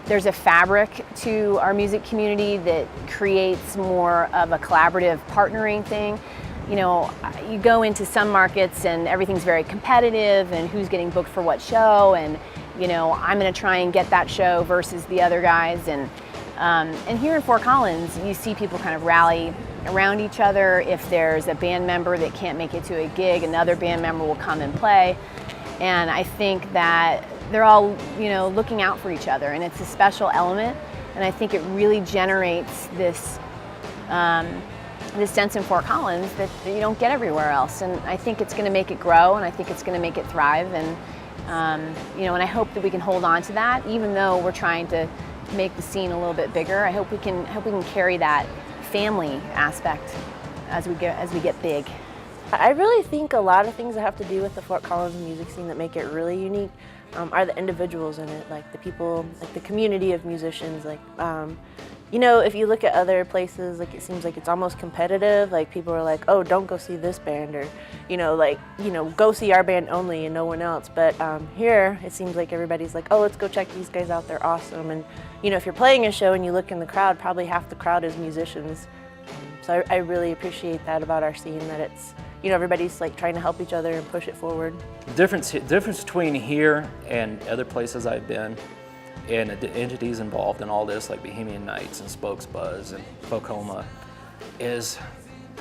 There's a fabric to our music community that creates more of a collaborative partnering thing. You know, you go into some markets and everything's very competitive and who's getting booked for what show, and you know, I'm going to try and get that show versus the other guys. And here in Fort Collins, you see people kind of rally around each other. If there's a band member that can't make it to a gig, another band member will come and play. And I think that they're all, you know, looking out for each other, and it's a special element. And I think it really generates this this sense in Fort Collins that you don't get everywhere else. And I think it's going to make it grow, and I think it's going to make it thrive. And you know, and I hope that we can hold on to that, even though we're trying to make the scene a little bit bigger. I hope we can carry that family aspect as we get big. I really think a lot of things that have to do with the Fort Collins music scene that make it really unique are the individuals in it, like the people, like the community of musicians. Like, you know, if you look at other places, like it seems like it's almost competitive. Like people are like, oh, don't go see this band, or like, go see our band only and no one else. But here, it seems like everybody's like, oh, let's go check these guys out. They're awesome. And if you're playing a show and you look in the crowd, probably half the crowd is musicians. So I really appreciate that about our scene, that it's, everybody's like trying to help each other and push it forward. The difference between here and other places I've been, and the entities involved in all this, like Bohemian Nights and Spokes Buzz and Folkoma, is,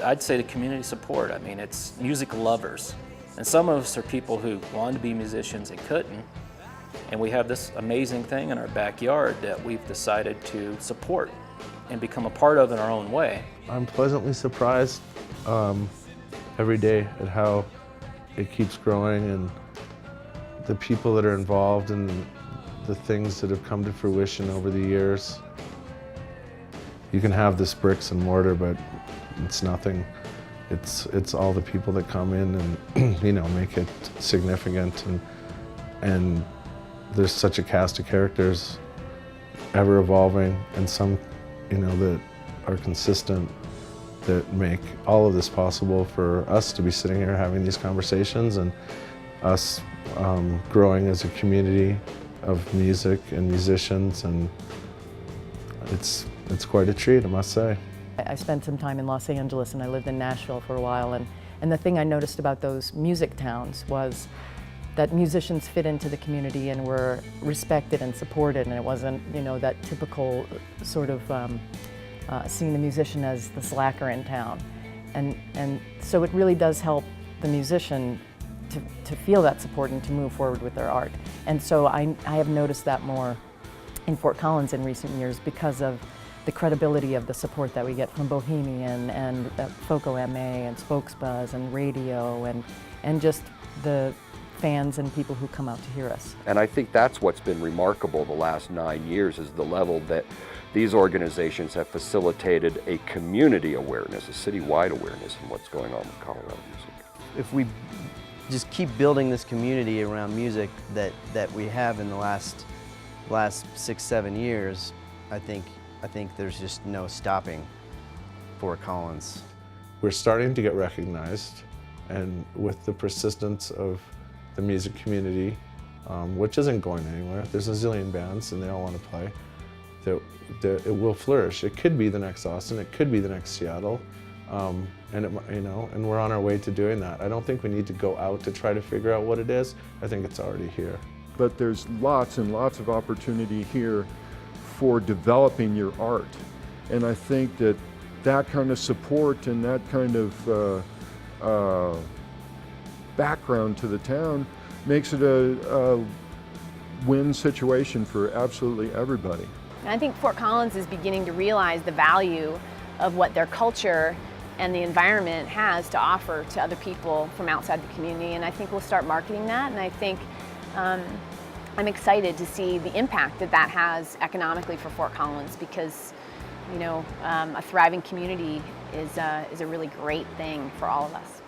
I'd say, the community support. I mean, it's music lovers. And some of us are people who wanted to be musicians and couldn't. And we have this amazing thing in our backyard that we've decided to support and become a part of in our own way. I'm pleasantly surprised every day at how it keeps growing, and the people that are involved and the things that have come to fruition over the years. You can have this bricks and mortar, but it's nothing. It's all the people that come in and make it significant, and there's such a cast of characters, ever evolving, and some that are consistent, that make all of this possible for us to be sitting here having these conversations, and us growing as a community of music and musicians, and it's quite a treat, I must say. I spent some time in Los Angeles, and I lived in Nashville for a while, and the thing I noticed about those music towns was that musicians fit into the community and were respected and supported, and it wasn't, that typical sort of seeing the musician as the slacker in town. And so it really does help the musician to feel that support and to move forward with their art. And so I have noticed that more in Fort Collins in recent years because of the credibility of the support that we get from Bohemian and Foco MA and Spokes Buzz and radio and just the fans and people who come out to hear us. And I think that's what's been remarkable the last 9 years, is the level that these organizations have facilitated a community awareness, a citywide awareness in what's going on with Colorado music. If we just keep building this community around music that we have in the last 6-7 years, I think there's just no stopping Fort Collins. We're starting to get recognized, and with the persistence of the music community, which isn't going anywhere. There's a zillion bands and they all want to play. It will flourish. It could be the next Austin, it could be the next Seattle, and we're on our way to doing that. I don't think we need to go out to try to figure out what it is. I think it's already here. But there's lots and lots of opportunity here for developing your art. And I think that kind of support and that kind of background to the town makes it a win situation for absolutely everybody. And I think Fort Collins is beginning to realize the value of what their culture and the environment has to offer to other people from outside the community, and I think we'll start marketing that, and I think I'm excited to see the impact that has economically for Fort Collins, because a thriving community is a really great thing for all of us.